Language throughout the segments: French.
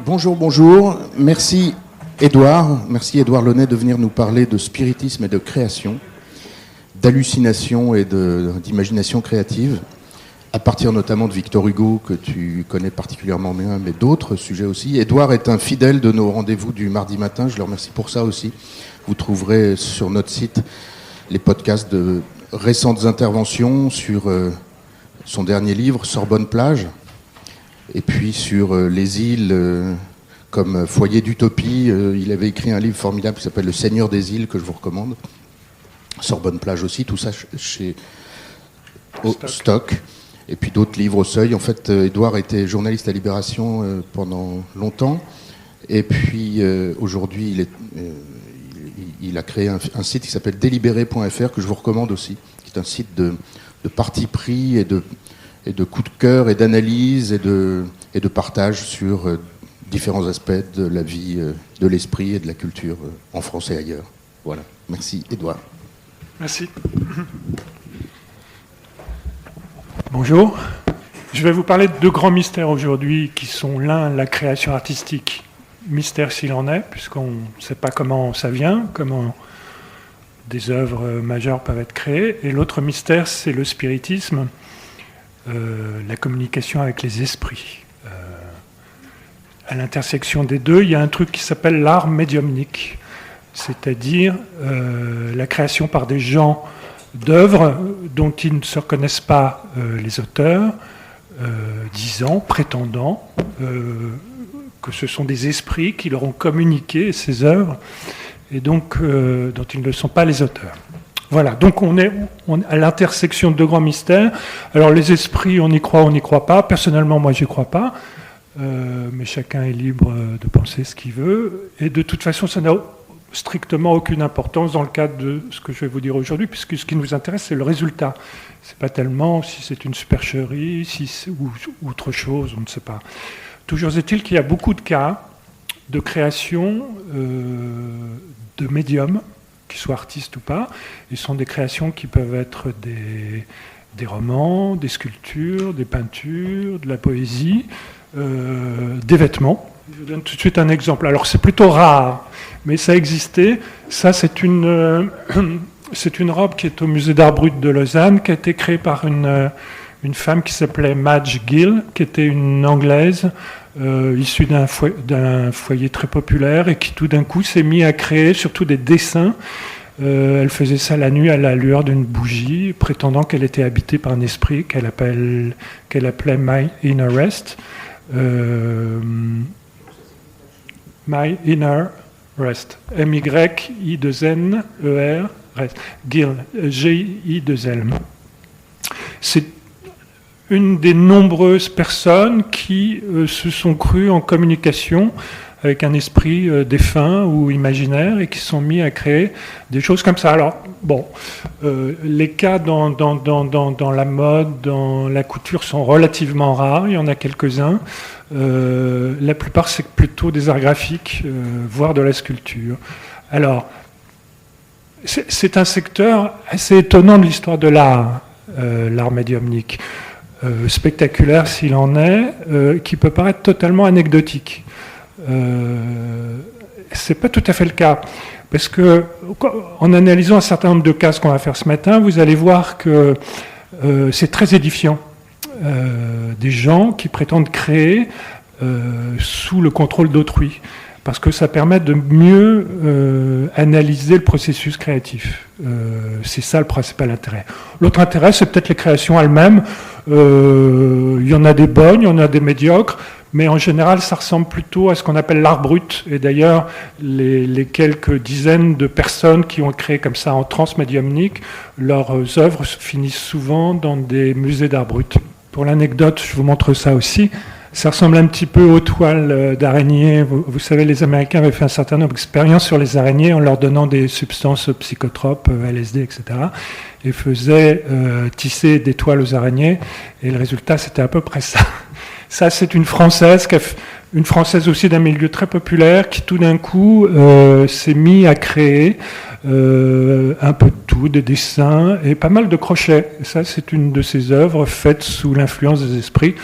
Bonjour, bonjour. Merci Édouard Launay de venir nous parler de spiritisme et de création, d'hallucination et d'imagination créative, à partir notamment de Victor Hugo, que tu connais particulièrement bien, mais d'autres sujets aussi. Édouard est un fidèle de nos rendez-vous du mardi matin, je le remercie pour ça aussi. Vous trouverez sur notre site les podcasts de récentes interventions sur son dernier livre, Sorbonne-Plage, et puis sur les îles comme foyer d'utopie. Il avait écrit un livre formidable qui s'appelle Le Seigneur des îles, que je vous recommande. Sorbonne-Plage aussi, tout ça chez Stock. Et puis d'autres livres au Seuil. En fait, Édouard était journaliste à Libération pendant longtemps. Et puis aujourd'hui, il a créé un site qui s'appelle délibéré.fr, que je vous recommande aussi, qui est un site de parti pris et de coup de cœur et d'analyse et de partage sur différents aspects de la vie, de l'esprit et de la culture en France et ailleurs. Voilà. Merci, Édouard. Merci. Bonjour. Je vais vous parler de deux grands mystères aujourd'hui qui sont l'un, la création artistique, mystère s'il en est, puisqu'on ne sait pas comment ça vient, comment des œuvres majeures peuvent être créées, et l'autre mystère, c'est le spiritisme, la communication avec les esprits. À l'intersection des deux, il y a un truc qui s'appelle l'art médiumnique, c'est-à-dire la création par des gens d'œuvres dont ils ne se reconnaissent pas les auteurs, disant, prétendant que ce sont des esprits qui leur ont communiqué ces œuvres et donc dont ils ne sont pas les auteurs. Voilà, donc on est à l'intersection de deux grands mystères. Alors les esprits, on y croit, on n'y croit pas. Personnellement, moi, j'y crois pas. Mais chacun est libre de penser ce qu'il veut. Et de toute façon, ça n'a strictement aucune importance dans le cadre de ce que je vais vous dire aujourd'hui, puisque ce qui nous intéresse, c'est le résultat. C'est pas tellement si c'est une supercherie, ou autre chose, on ne sait pas. Toujours est-il qu'il y a beaucoup de cas de création de médiums, qu'ils soient artistes ou pas. Ils sont des créations qui peuvent être des romans, des sculptures, des peintures, de la poésie, des vêtements. Je vous donne tout de suite un exemple. Alors c'est plutôt rare, mais ça existait. Ça, c'est une robe qui est au musée d'art brut de Lausanne, qui a été créée par une femme qui s'appelait Madge Gill, qui était une Anglaise issue d'un foyer très populaire et qui tout d'un coup s'est mise à créer surtout des dessins. Elle faisait ça la nuit à la lueur d'une bougie, prétendant qu'elle était habitée par un esprit qu'elle appelait My Inner Rest. My Inner Rest. M-Y-I-2-N-E-R, Rest. Gill, G-I-2-L. C'est une des nombreuses personnes qui se sont crues en communication avec un esprit défunt ou imaginaire et qui sont mis à créer des choses comme ça. Alors, bon, les cas dans la mode, dans la couture sont relativement rares, il y en a quelques-uns. La plupart, c'est plutôt des arts graphiques, voire de la sculpture. Alors, c'est un secteur assez étonnant de l'histoire de l'art, l'art médiumnique. Spectaculaire s'il en est, qui peut paraître totalement anecdotique. C'est pas tout à fait le cas, parce que en analysant un certain nombre de cas, ce qu'on va faire ce matin, vous allez voir que c'est très édifiant. Des gens qui prétendent créer sous le contrôle d'autrui, parce que ça permet de mieux analyser le processus créatif. C'est ça le principal intérêt. L'autre intérêt, c'est peut-être les créations elles-mêmes. Il y en a des bonnes, il y en a des médiocres, mais en général, ça ressemble plutôt à ce qu'on appelle l'art brut. Et d'ailleurs, les quelques dizaines de personnes qui ont créé comme ça en transe médiumnique, leurs œuvres finissent souvent dans des musées d'art brut. Pour l'anecdote, je vous montre ça aussi. Ça ressemble un petit peu aux toiles d'araignées. Vous savez, les Américains avaient fait un certain nombre d'expériences sur les araignées en leur donnant des substances psychotropes, LSD, etc. Et faisaient tisser des toiles aux araignées. Et le résultat, c'était à peu près ça. Ça, c'est une Française aussi d'un milieu très populaire qui, tout d'un coup, s'est mis à créer un peu de tout, des dessins et pas mal de crochets. Et ça, c'est une de ses œuvres faites sous l'influence des esprits,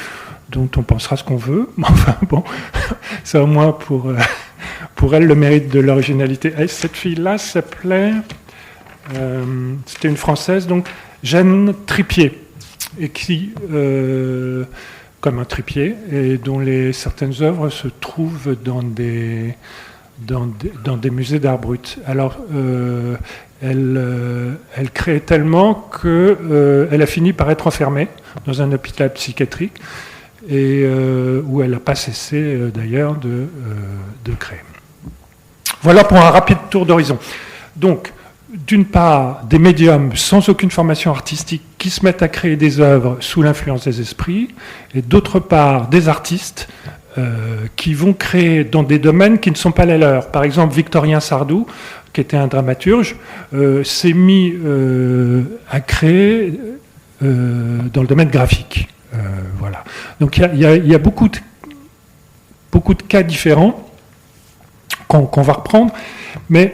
dont on pensera ce qu'on veut. Enfin bon, c'est au moins pour elle le mérite de l'originalité. Et cette fille-là s'appelait, c'était une Française, donc Jeanne Tripier, et qui, comme un tripier, et dont certaines œuvres se trouvent dans des musées d'art brut. Alors, elle créait tellement qu'elle a fini par être enfermée dans un hôpital psychiatrique, et où elle n'a pas cessé d'ailleurs de créer. Voilà pour un rapide tour d'horizon. Donc, d'une part, des médiums sans aucune formation artistique qui se mettent à créer des œuvres sous l'influence des esprits, et d'autre part, des artistes qui vont créer dans des domaines qui ne sont pas les leurs. Par exemple, Victorien Sardou, qui était un dramaturge, s'est mis à créer dans le domaine graphique. Voilà. Donc il y a beaucoup de cas différents qu'on va reprendre, mais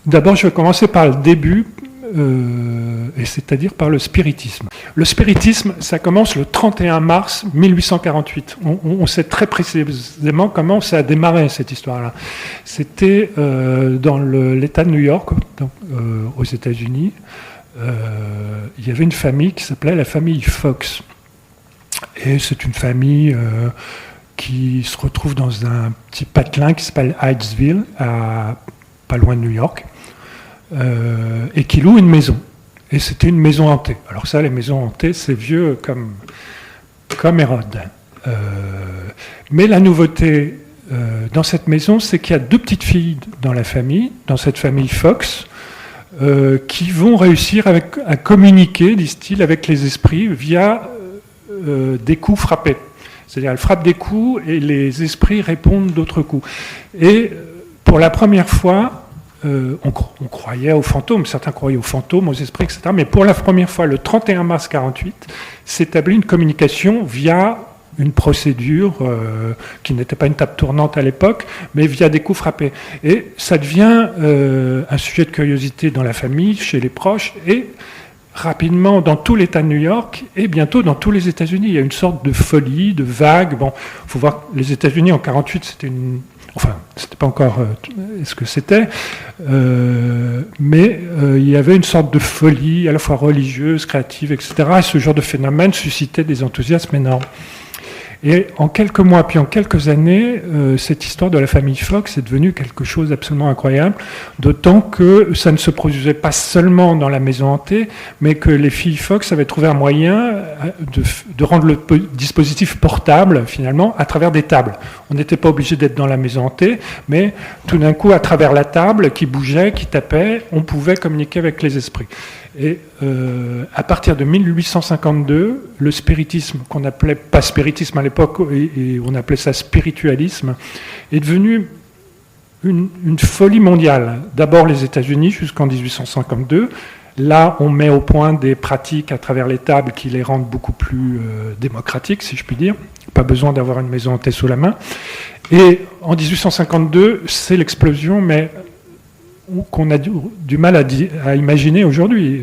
d'abord je vais commencer par le début, et c'est-à-dire par le spiritisme. Le spiritisme, ça commence le 31 mars 1848. On sait très précisément comment ça a démarré, cette histoire-là. C'était dans l'État de New York, donc, aux États-Unis. Il y avait une famille qui s'appelait la famille Fox. Et c'est une famille qui se retrouve dans un petit patelin qui s'appelle Hydesville, pas loin de New York, et qui loue une maison. Et c'était une maison hantée. Alors ça, les maisons hantées, c'est vieux comme Hérode. Mais la nouveauté dans cette maison, c'est qu'il y a 2 petites filles dans la famille, dans cette famille Fox, qui vont réussir à communiquer, disent-ils, avec les esprits via des coups frappés. C'est-à-dire, elles frappent des coups et les esprits répondent d'autres coups. Et pour la première fois, on croyait aux fantômes, certains croyaient aux fantômes, aux esprits, etc. Mais pour la première fois, le 31 mars 1948, s'établit une communication via une procédure qui n'était pas une table tournante à l'époque, mais via des coups frappés. Et ça devient un sujet de curiosité dans la famille, chez les proches, et rapidement dans tout l'État de New York, et bientôt dans tous les États-Unis. Il y a une sorte de folie, de vague. Bon, il faut voir que les États-Unis en 1948, c'était une... Enfin, c'était pas encore ce que c'était, mais il y avait une sorte de folie, à la fois religieuse, créative, etc. Et ce genre de phénomène suscitait des enthousiasmes énormes. Et en quelques mois, puis en quelques années, cette histoire de la famille Fox est devenue quelque chose d'absolument incroyable, d'autant que ça ne se produisait pas seulement dans la maison hantée, mais que les filles Fox avaient trouvé un moyen de rendre le dispositif portable, finalement, à travers des tables. On n'était pas obligé d'être dans la maison hantée, mais tout d'un coup, à travers la table qui bougeait, qui tapait, on pouvait communiquer avec les esprits. Et à partir de 1852, le spiritisme, qu'on appelait pas spiritisme à l'époque, et on appelait ça spiritualisme, est devenu une folie mondiale. D'abord les États-Unis jusqu'en 1852. Là, on met au point des pratiques à travers les tables qui les rendent beaucoup plus démocratiques, si je puis dire. Pas besoin d'avoir une maison hantée sous la main. Et en 1852, c'est l'explosion, mais qu'on a du mal à imaginer aujourd'hui.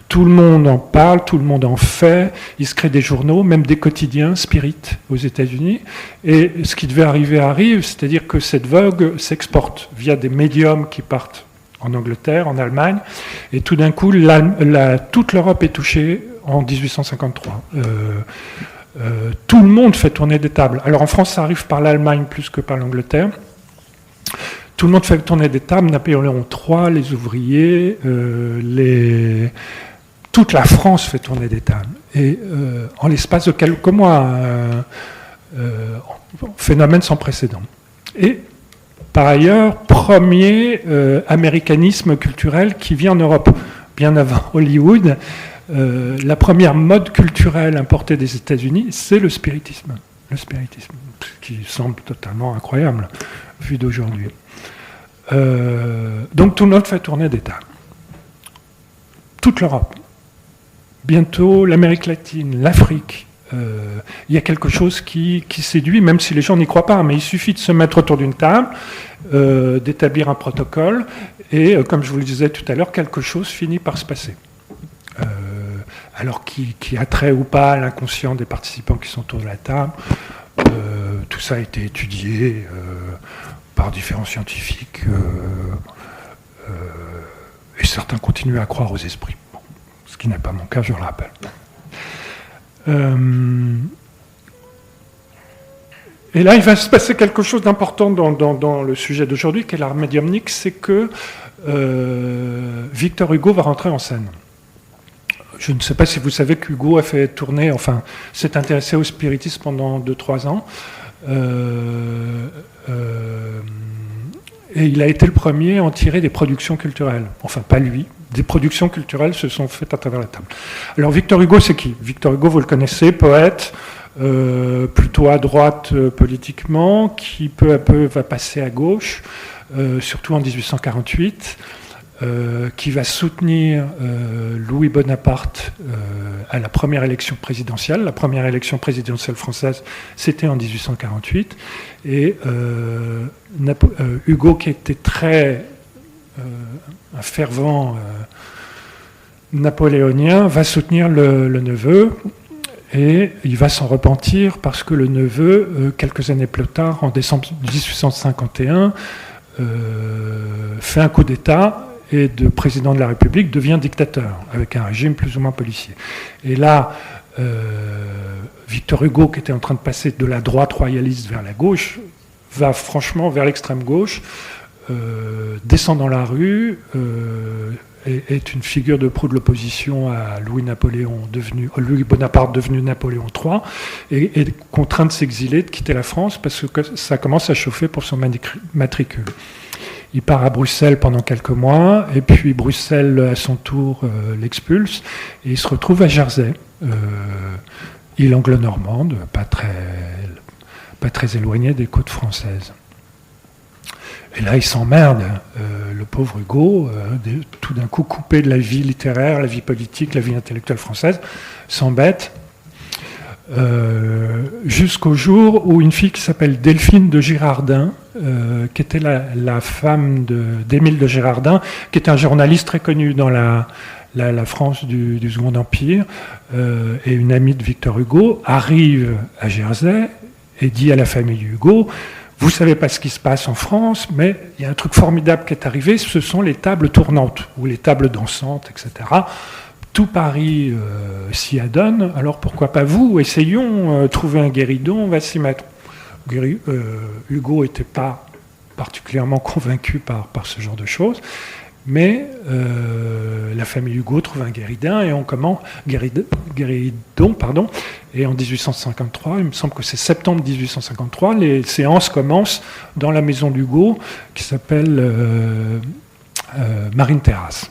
Tout le monde en parle, tout le monde en fait, il se crée des journaux, même des quotidiens spirit aux États-Unis, et ce qui devait arriver arrive, c'est-à-dire que cette vogue s'exporte via des médiums qui partent en Angleterre, en Allemagne, et tout d'un coup, toute l'Europe est touchée en 1853. Tout le monde fait tourner des tables. Alors en France, ça arrive par l'Allemagne plus que par l'Angleterre. Tout le monde fait tourner des tables, Napoléon III, les ouvriers, toute la France fait tourner des tables. Et en l'espace de quelques mois, phénomène sans précédent. Et par ailleurs, premier américanisme culturel qui vit en Europe. Bien avant Hollywood, la première mode culturelle importée des États-Unis, c'est le spiritisme. Le spiritisme, qui semble totalement incroyable, vu d'aujourd'hui. Donc tout le monde fait tourner des tables. Toute l'Europe. Bientôt l'Amérique latine, l'Afrique. Il y a quelque chose qui séduit, même si les gens n'y croient pas, mais il suffit de se mettre autour d'une table, d'établir un protocole, et comme je vous le disais tout à l'heure, quelque chose finit par se passer. Alors qui a trait ou pas à l'inconscient des participants qui sont autour de la table, Tout ça a été étudié par différents scientifiques et certains continuent à croire aux esprits, bon, ce qui n'est pas mon cas, je le rappelle. Et là, il va se passer quelque chose d'important dans le sujet d'aujourd'hui, qui est l'art médiumnique, c'est que Victor Hugo va rentrer en scène. Je ne sais pas si vous savez qu'Hugo a fait tourner, enfin, s'est intéressé au spiritisme pendant 2-3 ans. Et il a été le premier à en tirer des productions culturelles. Enfin, pas lui. Des productions culturelles se sont faites à travers la table. Alors, Victor Hugo, c'est qui? Victor Hugo, vous le connaissez, poète, plutôt à droite politiquement, qui peu à peu va passer à gauche, surtout en 1848. Qui va soutenir Louis Bonaparte à la première élection présidentielle. La première élection présidentielle française, c'était en 1848. Et Hugo, qui était un fervent napoléonien, va soutenir le neveu. Et il va s'en repentir parce que le neveu, quelques années plus tard, en décembre 1851, fait un coup d'État et de président de la République devient dictateur, avec un régime plus ou moins policier. Et là, Victor Hugo, qui était en train de passer de la droite royaliste vers la gauche, va franchement vers l'extrême gauche, descend dans la rue, est une figure de proue de l'opposition à Louis Bonaparte devenu Napoléon III, et est contraint de s'exiler, de quitter la France, parce que ça commence à chauffer pour son matricule. Il part à Bruxelles pendant quelques mois, et puis Bruxelles, à son tour, l'expulse, et il se retrouve à Jersey, île anglo-normande, pas très éloignée des côtes françaises. Et là, il s'emmerde, le pauvre Hugo, tout d'un coup coupé de la vie littéraire, la vie politique, la vie intellectuelle française, s'embête, jusqu'au jour où une fille qui s'appelle Delphine de Girardin, qui était la femme d'Émile de Girardin, qui était un journaliste très connu dans la France du Second Empire, et une amie de Victor Hugo, arrive à Jersey et dit à la famille Hugo: vous ne savez pas ce qui se passe en France, mais il y a un truc formidable qui est arrivé, ce sont les tables tournantes, ou les tables dansantes, etc. Tout Paris s'y adonne, alors pourquoi pas vous? Essayons, trouver un guéridon, on va s'y mettre. Hugo n'était pas particulièrement convaincu par ce genre de choses, mais la famille Hugo trouve un guéridon, et et en 1853, il me semble que c'est septembre 1853, les séances commencent dans la maison d'Hugo, qui s'appelle Marine Terrasse.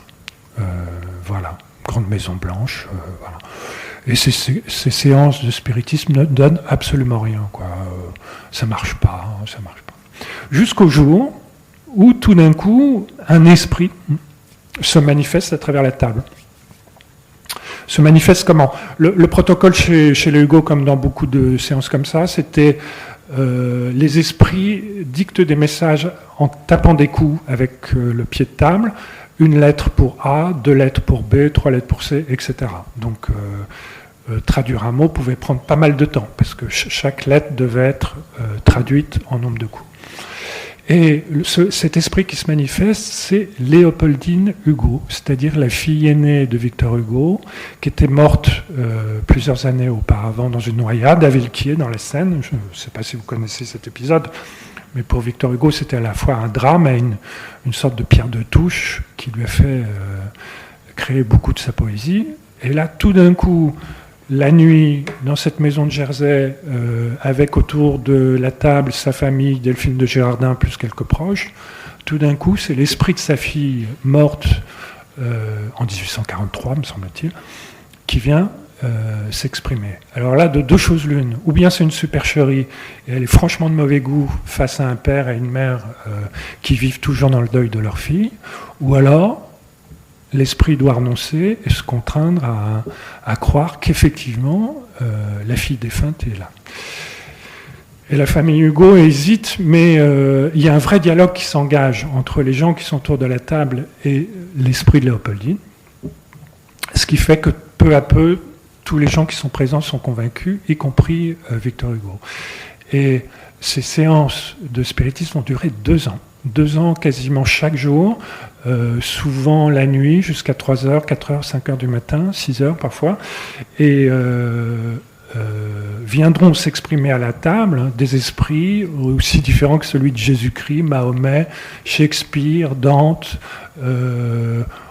Voilà. Grande maison blanche, voilà. Et ces séances de spiritisme ne donnent absolument rien, quoi. Ça marche pas. Jusqu'au jour où, tout d'un coup, un esprit se manifeste à travers la table. Se manifeste comment? Le protocole chez les Hugo, comme dans beaucoup de séances comme ça, c'était les esprits dictent des messages en tapant des coups avec le pied de table. Une lettre pour A, 2 lettres pour B, 3 lettres pour C, etc. Donc, traduire un mot pouvait prendre pas mal de temps, parce que chaque lettre devait être traduite en nombre de coups. Et cet esprit qui se manifeste, c'est Léopoldine Hugo, c'est-à-dire la fille aînée de Victor Hugo, qui était morte plusieurs années auparavant dans une noyade à Villequier, dans la Seine. Je ne sais pas si vous connaissez cet épisode, mais pour Victor Hugo, c'était à la fois un drame et une sorte de pierre de touche qui lui a fait créer beaucoup de sa poésie. Et là, tout d'un coup, la nuit, dans cette maison de Jersey, avec autour de la table sa famille, Delphine de Girardin, plus quelques proches, tout d'un coup, c'est l'esprit de sa fille morte en 1843, me semble-t-il, qui vient s'exprimer. Alors là, de deux choses l'une. Ou bien c'est une supercherie, et elle est franchement de mauvais goût face à un père et une mère qui vivent toujours dans le deuil de leur fille, ou alors l'esprit doit renoncer et se contraindre à croire qu'effectivement la fille défunte est là. Et la famille Hugo hésite, mais il y a un vrai dialogue qui s'engage entre les gens qui sont autour de la table et l'esprit de Léopoldine, ce qui fait que peu à peu, tous les gens qui sont présents sont convaincus, y compris Victor Hugo. Et ces séances de spiritisme ont duré 2 ans. 2 ans quasiment chaque jour, souvent la nuit jusqu'à 3h, 4h, 5h du matin, 6h parfois. Et viendront s'exprimer à la table des esprits aussi différents que celui de Jésus-Christ, Mahomet, Shakespeare, Dante,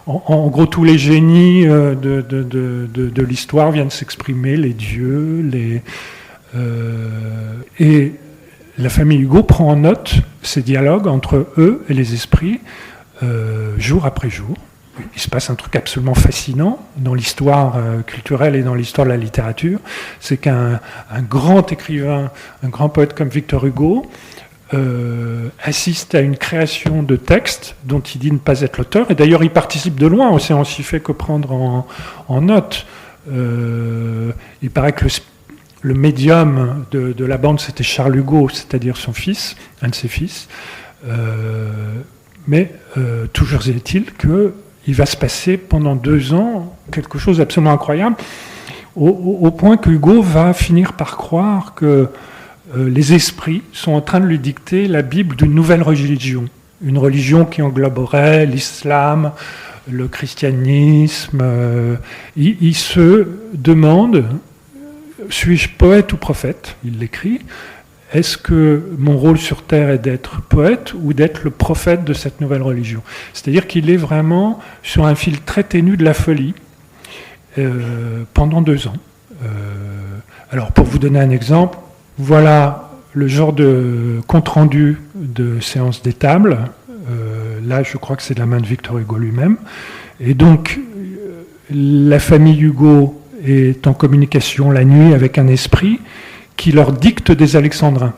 en gros tous les génies de l'histoire viennent s'exprimer, les dieux, et la famille Hugo prend en note ces dialogues entre eux et les esprits jour après jour. Il se passe un truc absolument fascinant dans l'histoire culturelle et dans l'histoire de la littérature. C'est qu'un grand écrivain, un grand poète comme Victor Hugo assiste à une création de texte dont il dit ne pas être l'auteur. Et d'ailleurs, il participe de loin, on s'y fait que prendre en note. Il paraît que le médium de la bande, c'était Charles Hugo, c'est-à-dire son fils, un de ses fils. Mais toujours est-il qu'il va se passer pendant 2 ans quelque chose d'absolument incroyable, au point que Hugo va finir par croire que les esprits sont en train de lui dicter la Bible d'une nouvelle religion. Une religion qui engloberait l'islam, le christianisme. Il se demande, suis-je poète ou prophète ? Il l'écrit. Est-ce que mon rôle sur Terre est d'être poète ou d'être le prophète de cette nouvelle religion ? C'est-à-dire qu'il est vraiment sur un fil très ténu de la folie pendant 2 ans. Alors, pour vous donner un exemple, voilà le genre de compte-rendu de séance des tables. Là, je crois que c'est de la main de Victor Hugo lui-même. Et donc, la famille Hugo est en communication la nuit avec un esprit qui leur dicte des alexandrins.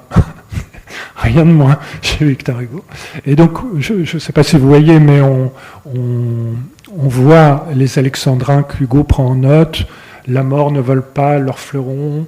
Rien de moins chez Victor Hugo. Et donc, je ne sais pas si vous voyez, mais on voit les alexandrins qu'Hugo prend en note. La mort ne vole pas leurs fleurons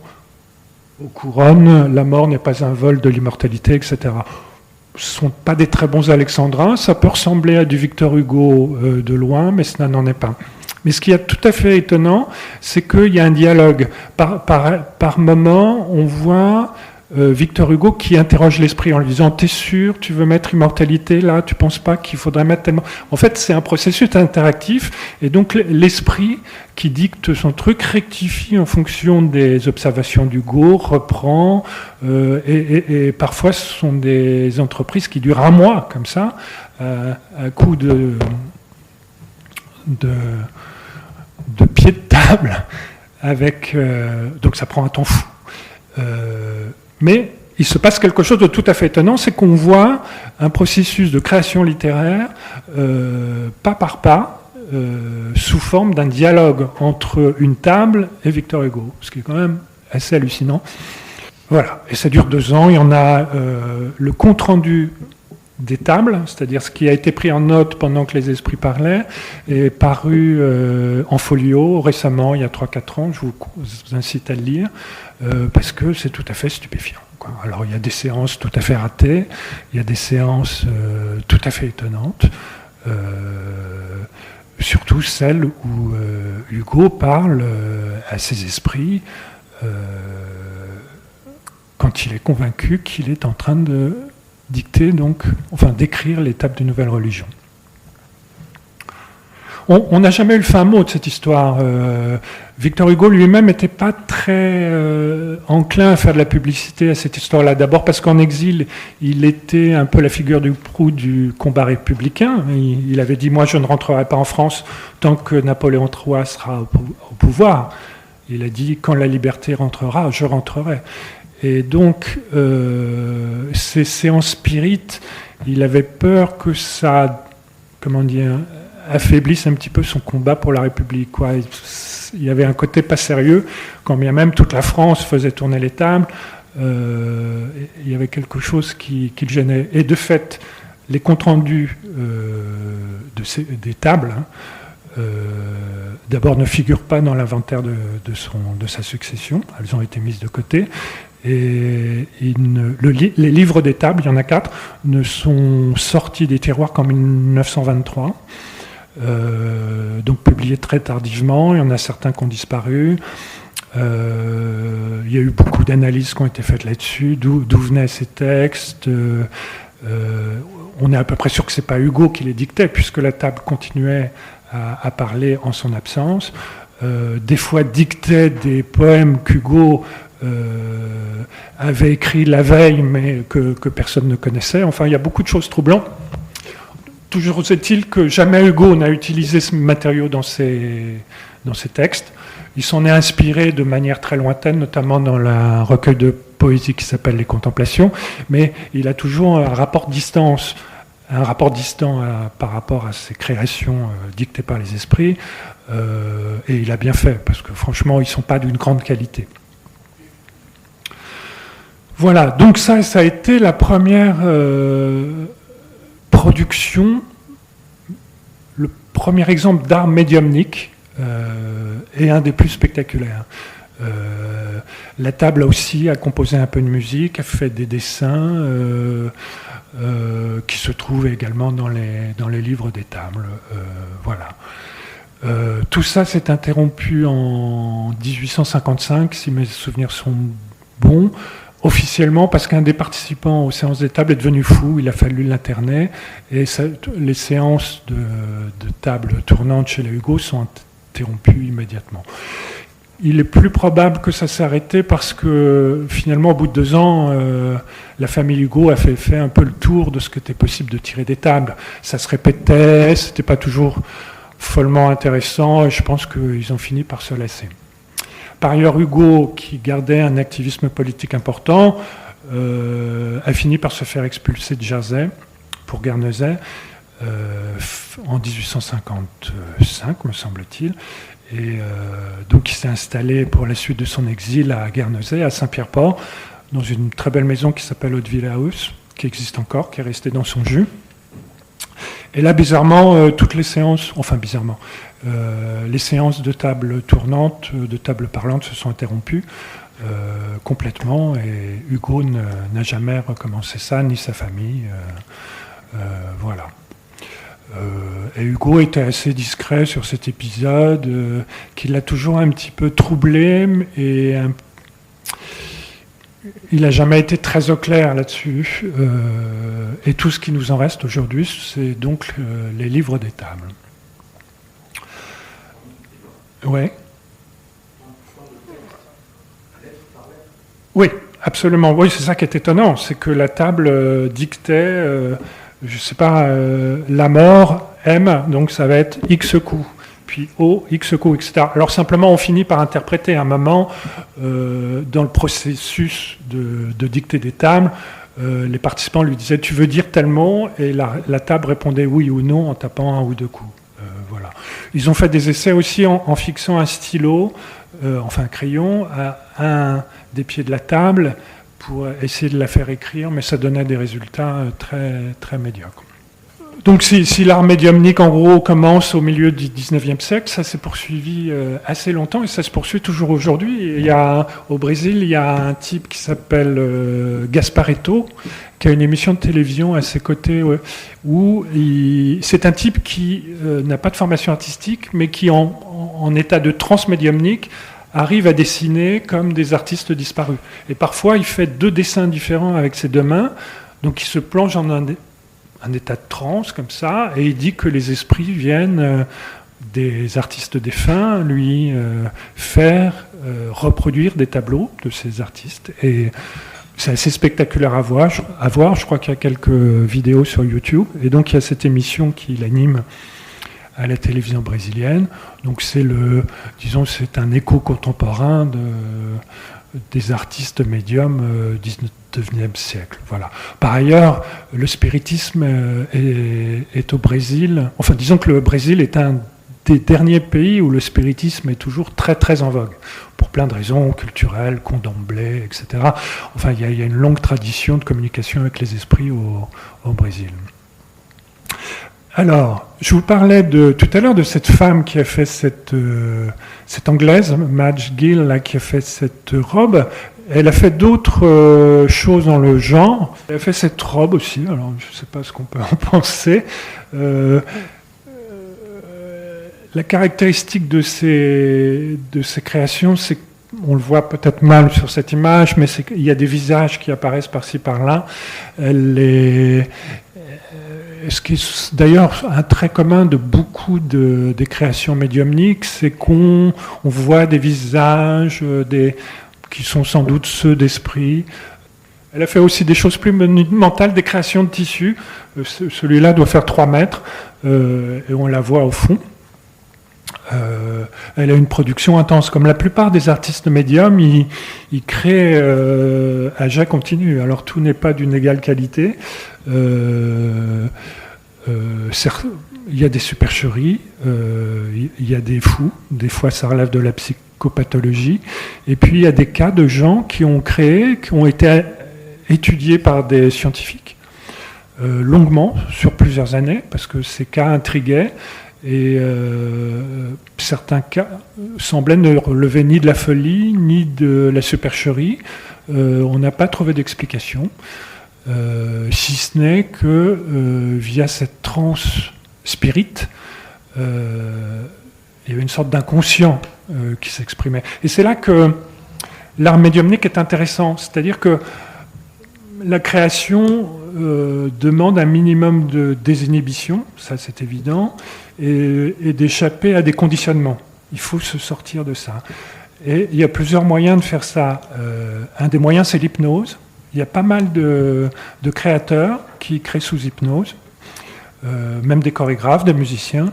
aux couronnes, la mort n'est pas un vol de l'immortalité, etc. Ce ne sont pas des très bons alexandrins, ça peut ressembler à du Victor Hugo de loin, mais ça n'en est pas. Mais ce qui est tout à fait étonnant, c'est qu'il y a un dialogue. Par moment, on voit Victor Hugo qui interroge l'esprit en lui disant « T'es sûr, tu veux mettre immortalité là, tu ne penses pas qu'il faudrait mettre tellement... » En fait, c'est un processus interactif, et donc l'esprit qui dicte son truc rectifie en fonction des observations d'Hugo, reprend, et parfois ce sont des entreprises qui durent un mois, comme ça, à coup de pied de table, avec, donc ça prend un temps fou. Mais il se passe quelque chose de tout à fait étonnant, c'est qu'on voit un processus de création littéraire, pas par pas, sous forme d'un dialogue entre une table et Victor Hugo, ce qui est quand même assez hallucinant. Voilà, et ça dure 2 ans, il y en a le compte-rendu des tables, c'est-à-dire ce qui a été pris en note pendant que les esprits parlaient, est paru en folio récemment, il y a 3-4 ans, je vous incite à le lire, parce que c'est tout à fait stupéfiant, quoi. Alors il y a des séances tout à fait ratées, il y a des séances tout à fait étonnantes, surtout celles où Hugo parle à ses esprits quand il est convaincu qu'il est en train de dicter, donc, enfin d'écrire l'étape d'une nouvelle religion. On n'a jamais eu le fin mot de cette histoire. Victor Hugo lui-même n'était pas très enclin à faire de la publicité à cette histoire-là. D'abord parce qu'en exil, il était un peu la figure du proue du combat républicain. Il avait dit « Moi, je ne rentrerai pas en France tant que Napoléon III sera au pouvoir ». Il a dit « Quand la liberté rentrera, je rentrerai ». Et donc, ces séances spirites, il avait peur que ça, comment dire, affaiblisse un petit peu son combat pour la République, quoi. Il y avait un côté pas sérieux, quand bien même toute la France faisait tourner les tables, il y avait quelque chose qui le gênait. Et de fait, les comptes rendus des tables, d'abord ne figurent pas dans l'inventaire de sa succession, elles ont été mises de côté. Et les livres des tables, il y en a 4, ne sont sortis des tiroirs qu'en 1923, donc publiés très tardivement. Il y en a certains qui ont disparu. Il y a eu beaucoup d'analyses qui ont été faites là-dessus, d'où venaient ces textes. On est à peu près sûr que ce n'est pas Hugo qui les dictait, puisque la table continuait à parler en son absence. Des fois dictait des poèmes qu'Hugo avait écrits la veille, mais que personne ne connaissait. Enfin, il y a beaucoup de choses troublantes. Toujours est-il que jamais Hugo n'a utilisé ce matériau dans ses textes. Il s'en est inspiré de manière très lointaine, notamment dans un recueil de poésie qui s'appelle Les Contemplations, mais il a toujours un rapport distant par rapport à ses créations dictées par les esprits, et il a bien fait, parce que franchement, ils ne sont pas d'une grande qualité. Voilà, donc ça a été la première production, le premier exemple d'art médiumnique, et un des plus spectaculaires. La table aussi a composé un peu de musique, a fait des dessins qui se trouvent également dans les livres des tables. Voilà. Tout ça s'est interrompu en 1855, si mes souvenirs sont bons, officiellement parce qu'un des participants aux séances des tables est devenu fou, il a fallu l'interner, et les séances de tables tournantes chez les Hugo sont interrompues immédiatement. Il est plus probable que ça s'est arrêté parce que finalement, au bout de 2 ans, la famille Hugo a fait un peu le tour de ce que était possible de tirer des tables. Ça se répétait, c'était pas toujours follement intéressant, et je pense qu'ils ont fini par se lasser. Par ailleurs, Hugo, qui gardait un activisme politique important, a fini par se faire expulser de Jersey pour Guernesey en 1855, me semble-t-il. Et donc il s'est installé pour la suite de son exil à Guernesey, à Saint-Pierre-Port, dans une très belle maison qui s'appelle Hauteville House, qui existe encore, qui est restée dans son jus. Et là, bizarrement, toutes les séances, les séances de table tournante, de table parlante se sont interrompues complètement, et Hugo n'a jamais recommencé ça, ni sa famille. Voilà. Et Hugo était assez discret sur cet épisode, qui l'a toujours un petit peu troublé, et il n'a jamais été très au clair là-dessus. Et tout ce qui nous en reste aujourd'hui, c'est donc les livres des tables. Ouais. Oui, absolument. Oui, c'est ça qui est étonnant, c'est que la table dictait, je ne sais pas, la mort, M, donc ça va être X coups, puis O, X coups, etc. Alors simplement, on finit par interpréter un moment dans le processus de dictée des tables. Les participants lui disaient « tu veux dire tel mot ?» et la table répondait oui ou non en tapant 1 ou 2 coups. Voilà. Ils ont fait des essais aussi en fixant un stylo, enfin un crayon, à un des pieds de la table pour essayer de la faire écrire, mais ça donnait des résultats très, très médiocres. Donc si l'art médiumnique, en gros, commence au milieu du 19e siècle, ça s'est poursuivi assez longtemps, et ça se poursuit toujours aujourd'hui. Au Brésil, il y a un type qui s'appelle Gasparetto, qui a une émission de télévision à ses côtés, où c'est un type qui n'a pas de formation artistique, mais qui, en état de transe médiumnique, arrive à dessiner comme des artistes disparus. Et parfois, il fait 2 dessins différents avec ses 2 mains, donc il se plonge en un état de transe comme ça, et il dit que les esprits viennent des artistes défunts lui faire reproduire des tableaux de ces artistes. Et c'est assez spectaculaire à voir. Je crois qu'il y a quelques vidéos sur YouTube. Et donc il y a cette émission qui l'anime à la télévision brésilienne. Donc c'est un écho contemporain des artistes médiums 19e siècle. Voilà. Par ailleurs, le spiritisme est au Brésil. Enfin, disons que le Brésil est un des derniers pays où le spiritisme est toujours très très en vogue, pour plein de raisons culturelles, candomblé, etc. Enfin, il y a une longue tradition de communication avec les esprits au Brésil. Alors, je vous parlais tout à l'heure de cette femme qui a fait cette Anglaise, Madge Gill, là, qui a fait cette robe. Elle a fait d'autres choses dans le genre. Elle a fait cette robe aussi, alors je ne sais pas ce qu'on peut en penser. La caractéristique de ces créations, c'est on le voit peut-être mal sur cette image, mais il y a des visages qui apparaissent par-ci par-là. Ce qui est d'ailleurs un trait commun de beaucoup des créations médiumniques, c'est qu'on voit des visages qui sont sans doute ceux d'esprit. Elle a fait aussi des choses plus monumentales, des créations de tissus. Celui-là doit faire 3 mètres, et on la voit au fond. Elle a une production intense. Comme la plupart des artistes médiums, ils créent à jet continu. Alors tout n'est pas d'une égale qualité. Il y a des supercheries, il y a des fous, des fois ça relève de la psychopathologie, et puis il y a des cas de gens qui ont créé, qui ont été étudiés par des scientifiques longuement, sur plusieurs années, parce que ces cas intriguaient, et certains cas semblaient ne relever ni de la folie, ni de la supercherie. On n'a pas trouvé d'explication. Si ce n'est que via cette transe spirit, il y avait une sorte d'inconscient qui s'exprimait. Et c'est là que l'art médiumnique est intéressant, c'est-à-dire que la création demande un minimum de désinhibition, ça c'est évident, et d'échapper à des conditionnements. Il faut se sortir de ça. Et il y a plusieurs moyens de faire ça. Un des moyens, c'est l'hypnose. Il y a pas mal de créateurs qui créent sous hypnose, même des chorégraphes, des musiciens.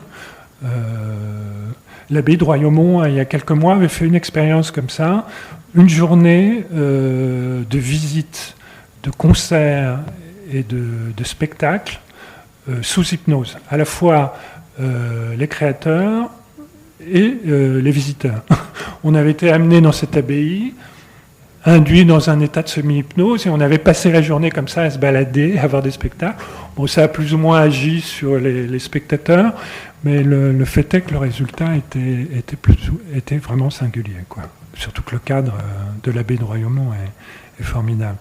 L'abbaye de Royaumont, il y a quelques mois, avait fait une expérience comme ça, une journée de visite, de concerts et de spectacles sous hypnose, à la fois les créateurs et les visiteurs. On avait été amenés dans cette abbaye, induit dans un état de semi-hypnose, et on avait passé la journée comme ça à se balader, à voir des spectacles. Bon, ça a plus ou moins agi sur les spectateurs, mais le fait est que le résultat était vraiment singulier, quoi. Surtout que le cadre de l'abbaye de Royaumont est formidable.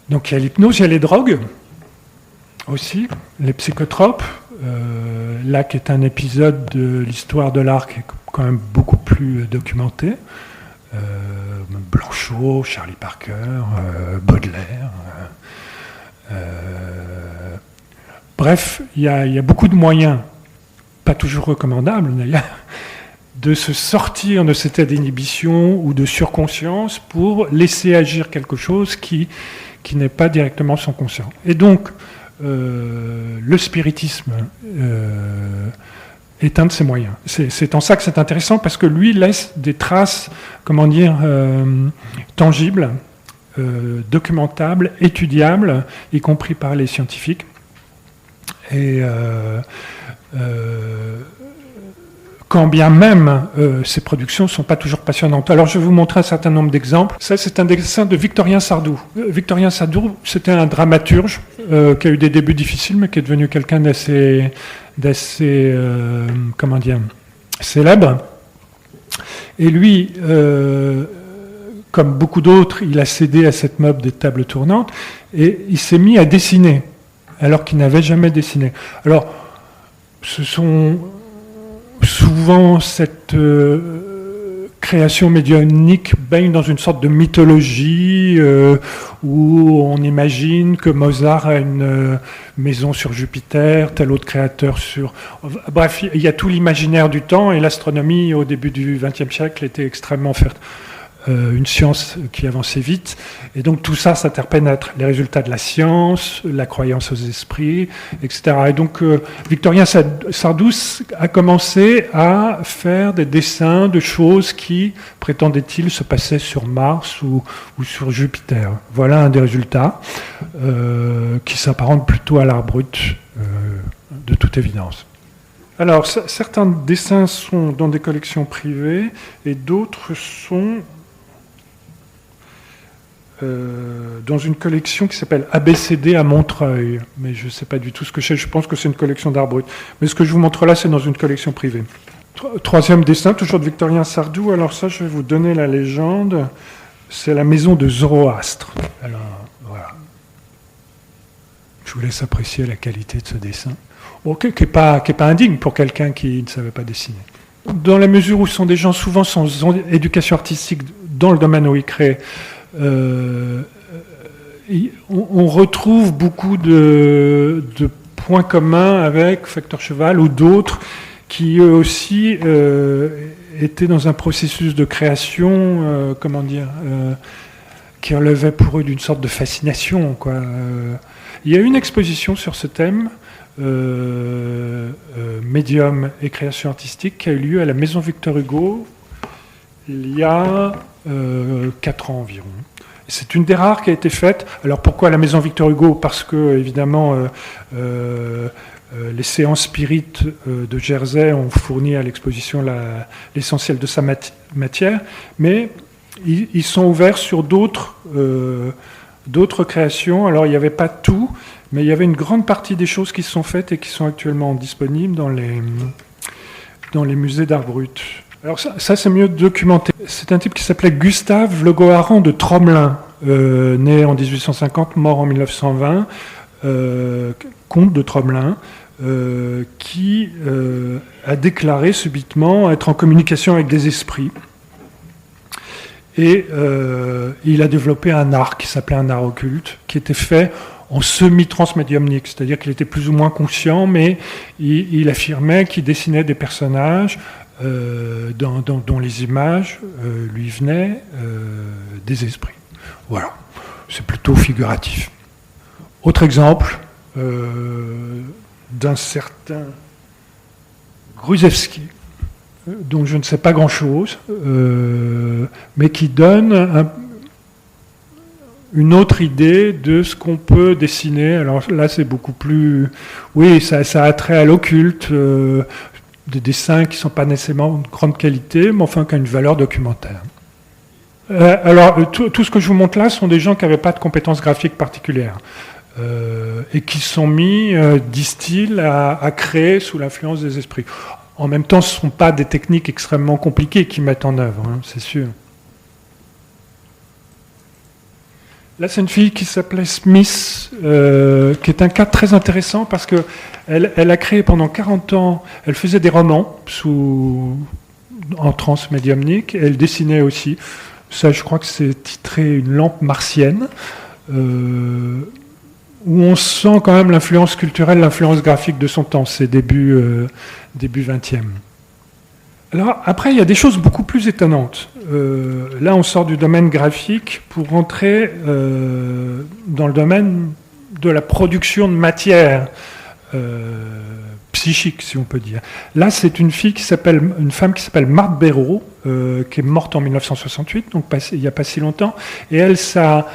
Donc il y a l'hypnose, il y a les drogues aussi, les psychotropes. Là, qui est un épisode de l'histoire de l'art qui est quand même beaucoup plus documenté. Blanchot, Charlie Parker, Baudelaire. Bref, il y a beaucoup de moyens, pas toujours recommandables d'ailleurs, de se sortir de cet état d'inhibition ou de surconscience pour laisser agir quelque chose qui n'est pas directement son conscient. Et donc, le spiritisme est un de ces moyens. C'est en ça que c'est intéressant, parce que lui laisse des traces, comment dire, tangibles, documentables, étudiables, y compris par les scientifiques. Et quand bien même ces productions ne sont pas toujours passionnantes. Alors je vais vous montrer un certain nombre d'exemples. Ça, c'est un dessin de Victorien Sardou. Victorien Sardou, c'était un dramaturge qui a eu des débuts difficiles, mais qui est devenu quelqu'un d'assez comment dire, célèbre. Et lui, comme beaucoup d'autres, il a cédé à cette mode des tables tournantes, et il s'est mis à dessiner, alors qu'il n'avait jamais dessiné. Alors, ce sont souvent cette création médiumnique baigne dans une sorte de mythologie où on imagine que Mozart a une maison sur Jupiter, tel autre créateur sur... Bref, il y a tout l'imaginaire du temps, et l'astronomie au début du XXe siècle était extrêmement une science qui avançait vite, et donc tout ça s'interpénètre, les résultats de la science, la croyance aux esprits, etc. Et donc Victorien Sardou a commencé à faire des dessins de choses qui, prétendait-il, se passaient sur Mars ou sur Jupiter. Voilà un des résultats qui s'apparente plutôt à l'art brut, de toute évidence. Alors, certains dessins sont dans des collections privées, et d'autres sont dans une collection qui s'appelle ABCD à Montreuil. Mais je ne sais pas du tout ce que c'est, je pense que c'est une collection d'art brut. Mais ce que je vous montre là, c'est dans une collection privée. Troisième dessin, toujours de Victorien Sardou. Alors ça, je vais vous donner la légende. C'est la maison de Zoroastre. Alors, voilà. Je vous laisse apprécier la qualité de ce dessin. Bon, qui n'est pas indigne pour quelqu'un qui ne savait pas dessiner. dans la mesure où ce sont des gens souvent sans éducation artistique dans le domaine où ils créent, on retrouve beaucoup de points communs avec Facteur Cheval ou d'autres qui eux aussi étaient dans un processus de création, qui relevait pour eux d'une sorte de fascination, quoi. Il y a une exposition sur ce thème, médium et création artistique, qui a eu lieu à la Maison Victor Hugo il y a 4 ans environ. C'est une des rares qui a été faite. Alors pourquoi la Maison Victor Hugo? Parce que, évidemment, les séances spirites de Jersey ont fourni à l'exposition l'essentiel de sa matière, mais ils sont ouverts sur d'autres créations. Alors il n'y avait pas tout, mais il y avait une grande partie des choses qui se sont faites et qui sont actuellement disponibles dans les musées d'art brut. Alors ça c'est mieux documenté. C'est un type qui s'appelait Gustave Le Goharan de Tromelin, né en 1850, mort en 1920, comte de Tromelin, qui a déclaré subitement être en communication avec des esprits. Et il a développé un art qui s'appelait un art occulte, qui était fait en semi-transmédiumnique, c'est-à-dire qu'il était plus ou moins conscient, mais il affirmait qu'il dessinait des personnages dont les images lui venaient des esprits. Voilà, c'est plutôt figuratif. Autre exemple d'un certain Gruzewski, dont je ne sais pas grand-chose, mais qui donne une autre idée de ce qu'on peut dessiner. Alors là, c'est beaucoup plus... Oui, ça a trait à l'occulte, des dessins qui ne sont pas nécessairement de grande qualité, mais enfin qui ont une valeur documentaire. Alors, tout ce que je vous montre là sont des gens qui n'avaient pas de compétences graphiques particulières et qui sont mis, disent-ils, à créer sous l'influence des esprits. En même temps, ce ne sont pas des techniques extrêmement compliquées qu'ils mettent en œuvre, hein, c'est sûr. Là, c'est une fille qui s'appelait Smith, qui est un cas très intéressant parce qu'elle a créé pendant 40 ans, elle faisait des romans en transe médiumnique, et elle dessinait aussi. Ça, je crois que c'est titré Une lampe martienne, où on sent quand même l'influence culturelle, l'influence graphique de son temps, c'est début 20e. Alors après, il y a des choses beaucoup plus étonnantes. Là, on sort du domaine graphique pour rentrer dans le domaine de la production de matière psychique, si on peut dire. Là, c'est une femme qui s'appelle Marthe Béraud, qui est morte en 1968, donc il n'y a pas si longtemps. Et elle, sa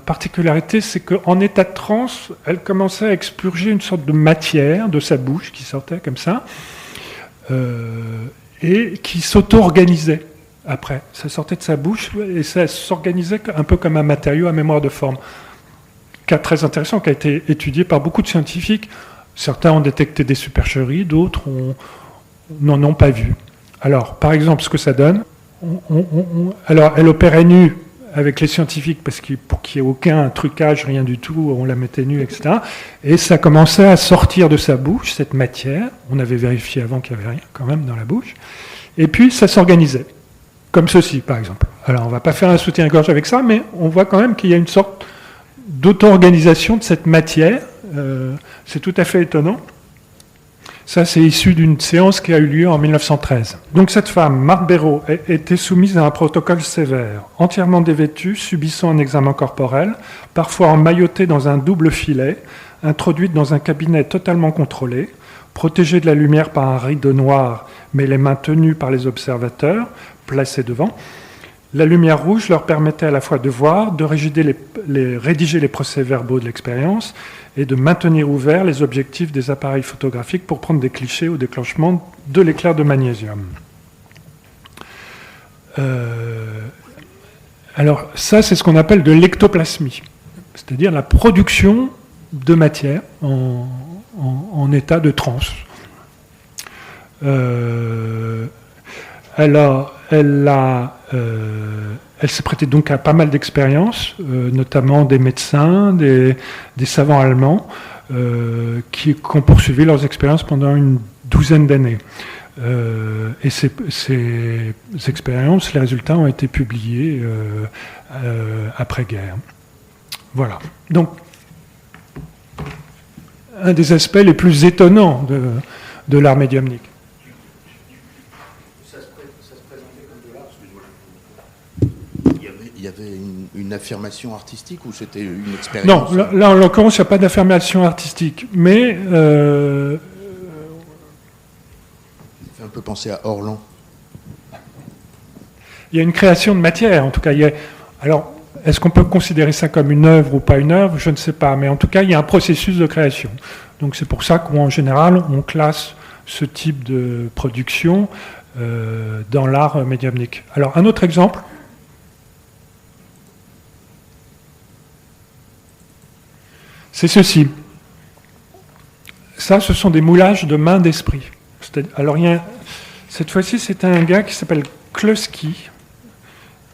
particularité, c'est qu'en état de transe, elle commençait à expurger une sorte de matière de sa bouche qui sortait comme ça, et qui s'auto-organisait après. Ça sortait de sa bouche et ça s'organisait un peu comme un matériau à mémoire de forme. Cas très intéressant qui a été étudié par beaucoup de scientifiques. Certains ont détecté des supercheries, d'autres n'en ont pas vu. Alors, par exemple, ce que ça donne, alors elle opérait nue avec les scientifiques parce pour qu'il n'y ait aucun trucage, rien du tout, on la mettait nue, etc. Et ça commençait à sortir de sa bouche, cette matière. On avait vérifié avant qu'il n'y avait rien quand même dans la bouche. Et puis ça s'organisait, comme ceci par exemple. Alors on ne va pas faire un soutien-gorge avec ça, mais on voit quand même qu'il y a une sorte d'auto-organisation de cette matière. C'est tout à fait étonnant. Ça, c'est issu d'une séance qui a eu lieu en 1913. Donc cette femme, Marthe Béraud, était soumise à un protocole sévère, entièrement dévêtue, subissant un examen corporel, parfois emmaillotée dans un double filet, introduite dans un cabinet totalement contrôlé, protégée de la lumière par un rideau noir, mais les mains tenues par les observateurs, placés devant. La lumière rouge leur permettait à la fois de voir, de rédiger les procès-verbaux de l'expérience et de maintenir ouverts les objectifs des appareils photographiques pour prendre des clichés au déclenchement de l'éclair de magnésium. Alors ça, c'est ce qu'on appelle de l'ectoplasmie, c'est-à-dire la production de matière en état de transe. Alors, elle s'est prêtée donc à pas mal d'expériences, notamment des médecins, des savants allemands, qui ont poursuivi leurs expériences pendant une douzaine d'années. Et ces expériences, les résultats ont été publiés après-guerre. Voilà. Donc, un des aspects les plus étonnants de l'art médiumnique. Ça se présentait comme de l'art. Il y avait une affirmation artistique ou c'était une expérience? Non, là en l'occurrence, il n'y a pas d'affirmation artistique, mais... ça fait un peu penser à Orlan. Il y a une création de matière, en tout cas. Alors, est-ce qu'on peut considérer ça comme une œuvre ou pas une œuvre? Je ne sais pas, mais en tout cas, il y a un processus de création. Donc c'est pour ça qu'en général, on classe ce type de production dans l'art médiumnique. Alors, un autre exemple. C'est ceci. Ça, ce sont des moulages de mains d'esprit. Alors, cette fois-ci, c'est un gars qui s'appelle Kloski,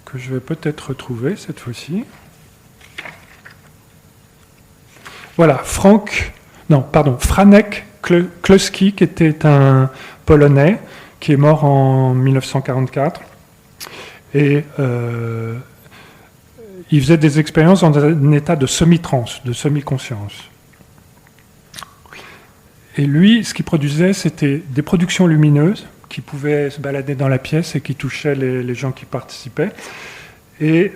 que je vais peut-être retrouver cette fois-ci. Voilà, Franek Kloski, qui était un Polonais, qui est mort en 1944. Et il faisait des expériences dans un état de semi-trance, de semi-conscience. Et lui, ce qu'il produisait, c'était des productions lumineuses qui pouvaient se balader dans la pièce et qui touchaient les gens qui participaient. Et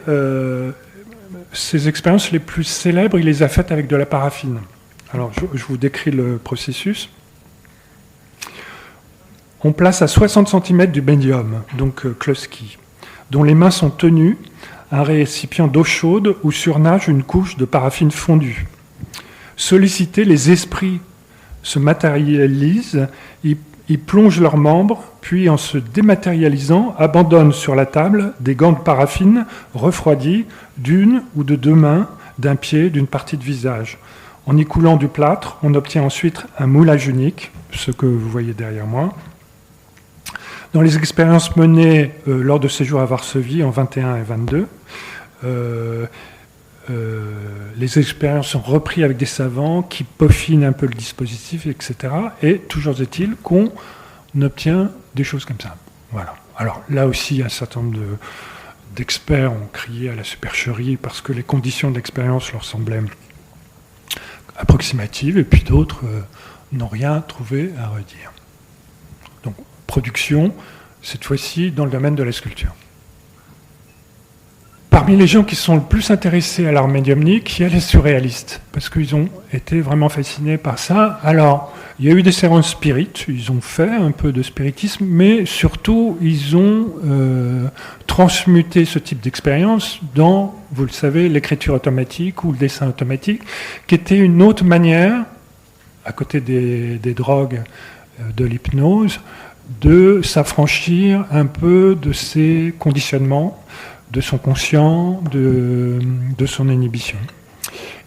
ces expériences les plus célèbres, il les a faites avec de la paraffine. Alors, je vous décris le processus. On place à 60 cm du médium, donc Kloski, dont les mains sont tenues à un récipient d'eau chaude où surnage une couche de paraffine fondue. Solliciter les esprits se matérialisent, ils plongent leurs membres, puis en se dématérialisant, abandonnent sur la table des gants de paraffine refroidis d'une ou de deux mains, d'un pied, d'une partie de visage. En y coulant du plâtre, on obtient ensuite un moulage unique, ce que vous voyez derrière moi. Dans les expériences menées lors de séjours à Varsovie en 21 et 22, les expériences sont reprises avec des savants qui peaufinent un peu le dispositif, etc. Et toujours est-il qu'on obtient des choses comme ça. Voilà. Alors là aussi, un certain nombre d'experts ont crié à la supercherie parce que les conditions d'expérience leur semblaient approximatives, et puis d'autres n'ont rien trouvé à redire. Donc, production, cette fois-ci dans le domaine de la sculpture. Parmi les gens qui sont le plus intéressés à l'art médiumnique, il y a les surréalistes, parce qu'ils ont été vraiment fascinés par ça. Alors, il y a eu des séances spirites, ils ont fait un peu de spiritisme, mais surtout, ils ont transmuté ce type d'expérience dans, vous le savez, l'écriture automatique ou le dessin automatique, qui était une autre manière, à côté des drogues, de l'hypnose, de s'affranchir un peu de ces conditionnements, de son conscient, de son inhibition.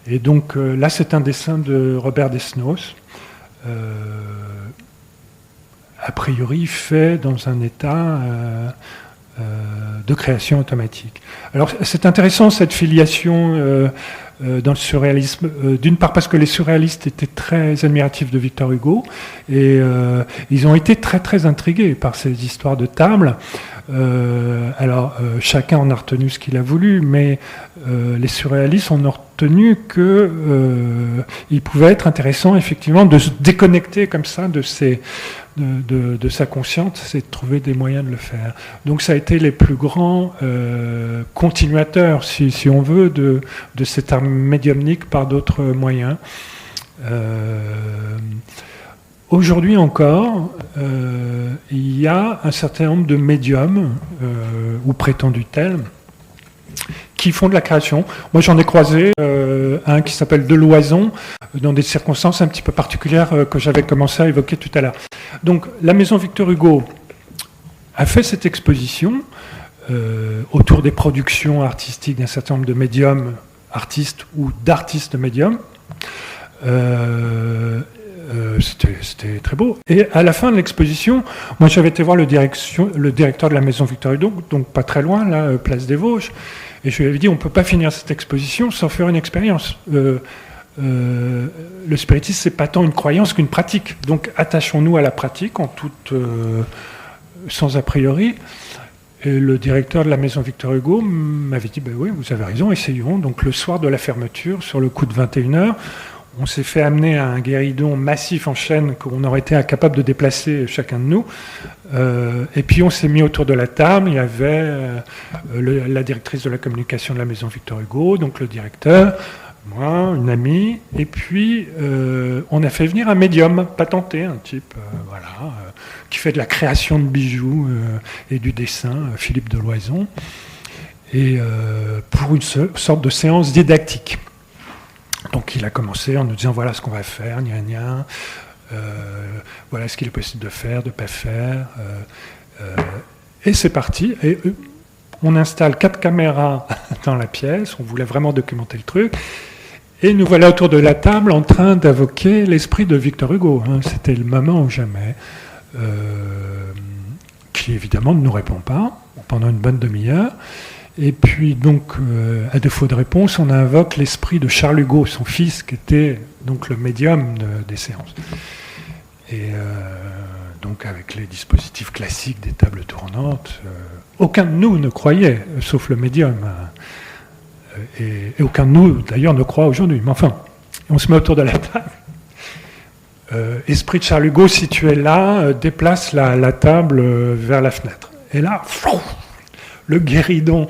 Et donc là, c'est un dessin de Robert Desnos, a priori fait dans un état de création automatique. Alors c'est intéressant cette filiation dans le surréalisme, d'une part parce que les surréalistes étaient très admiratifs de Victor Hugo, et ils ont été très très intrigués par ces histoires de table. Chacun en a retenu ce qu'il a voulu, mais les surréalistes en ont retenu qu'il pouvait être intéressant effectivement de se déconnecter comme ça de sa conscience, c'est de trouver des moyens de le faire. Donc ça a été les plus grands continuateurs, si on veut, de cet art médiumnique par d'autres moyens. Aujourd'hui encore, il y a un certain nombre de médiums, ou prétendus tels, qui font de la création. Moi, j'en ai croisé un qui s'appelle Deloison, dans des circonstances un petit peu particulières que j'avais commencé à évoquer tout à l'heure. Donc, la Maison Victor Hugo a fait cette exposition autour des productions artistiques d'un certain nombre de médiums artistes ou d'artistes médiums. C'était très beau. Et à la fin de l'exposition, moi j'avais été voir le directeur de la Maison Victor Hugo, donc pas très loin, là, place des Vosges, et je lui avais dit on ne peut pas finir cette exposition sans faire une expérience. le spiritisme, c'est pas tant une croyance qu'une pratique. Donc attachons-nous à la pratique en toute, sans a priori. Et le directeur de la maison Victor Hugo m'avait dit, oui, vous avez raison, essayons. Donc le soir de la fermeture, sur le coup de 21h, on s'est fait amener à un guéridon massif en chaîne qu'on aurait été incapable de déplacer chacun de nous. Et puis on s'est mis autour de la table. Il y avait la directrice de la communication de la maison Victor Hugo, donc le directeur, moi, une amie. Et puis on a fait venir un médium patenté, un type qui fait de la création de bijoux et du dessin, Philippe de Loison, et pour une sorte de séance didactique. Donc il a commencé en nous disant voilà ce qu'on va faire, voilà ce qu'il est possible de faire, de ne pas faire. Et c'est parti. Et on installe 4 caméras dans la pièce, on voulait vraiment documenter le truc. Et nous voilà autour de la table en train d'invoquer l'esprit de Victor Hugo. C'était le moment ou jamais, qui évidemment ne nous répond pas pendant une bonne demi-heure. Et puis donc, à défaut de réponse, on invoque l'esprit de Charles Hugo, son fils, qui était donc le médium des séances. Et donc avec les dispositifs classiques des tables tournantes, aucun de nous ne croyait, sauf le médium. Et aucun de nous, d'ailleurs, ne croit aujourd'hui. Mais enfin, on se met autour de la table. Esprit de Charles Hugo, situé là, déplace la table vers la fenêtre. Et là, le guéridon,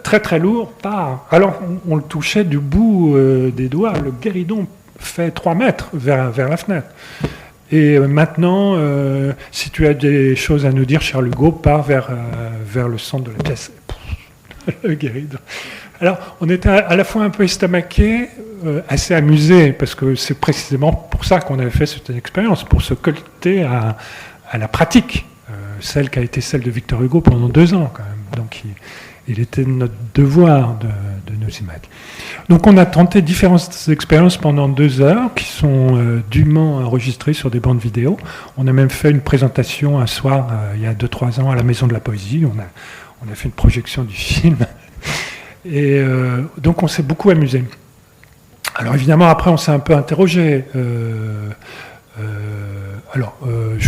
très très lourd, part. Alors on le touchait du bout des doigts. Le guéridon fait 3 mètres vers la fenêtre. Et maintenant, si tu as des choses à nous dire, Charles Hugo, part vers le centre de la pièce. Le guéridon. Alors, on était à la fois un peu estomaqués, assez amusés, parce que c'est précisément pour ça qu'on avait fait cette expérience, pour se colter à la pratique, celle qui a été celle de Victor Hugo pendant 2 ans, quand même. Donc, il était de notre devoir de nous y mettre. Donc, on a tenté différentes expériences pendant 2 heures, qui sont dûment enregistrées sur des bandes vidéo. On a même fait une présentation un soir, il y a 2-3 ans, à la Maison de la Poésie. On a fait une projection du film. Et donc on s'est beaucoup amusé. Alors évidemment après on s'est un peu interrogé. Je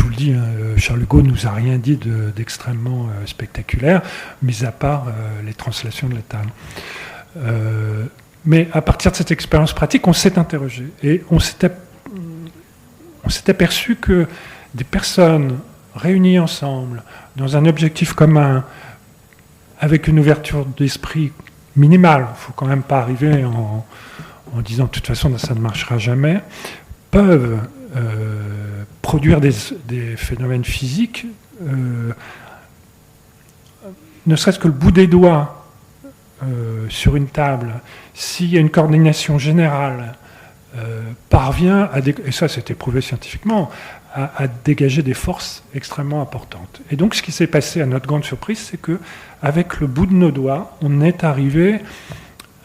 vous le dis, Charles Hugo nous a rien dit d'extrêmement spectaculaire, mis à part les translations de la table. Mais à partir de cette expérience pratique, on s'est interrogé et on s'est aperçu que des personnes réunies ensemble dans un objectif commun, avec une ouverture d'esprit minimale, il ne faut quand même pas arriver en disant de toute façon ça ne marchera jamais, peuvent produire des phénomènes physiques, ne serait-ce que le bout des doigts sur une table, s'il y a une coordination générale, parvient, et ça c'est prouvé scientifiquement, à dégager des forces extrêmement importantes. Et donc ce qui s'est passé à notre grande surprise, c'est qu'avec le bout de nos doigts, on est arrivé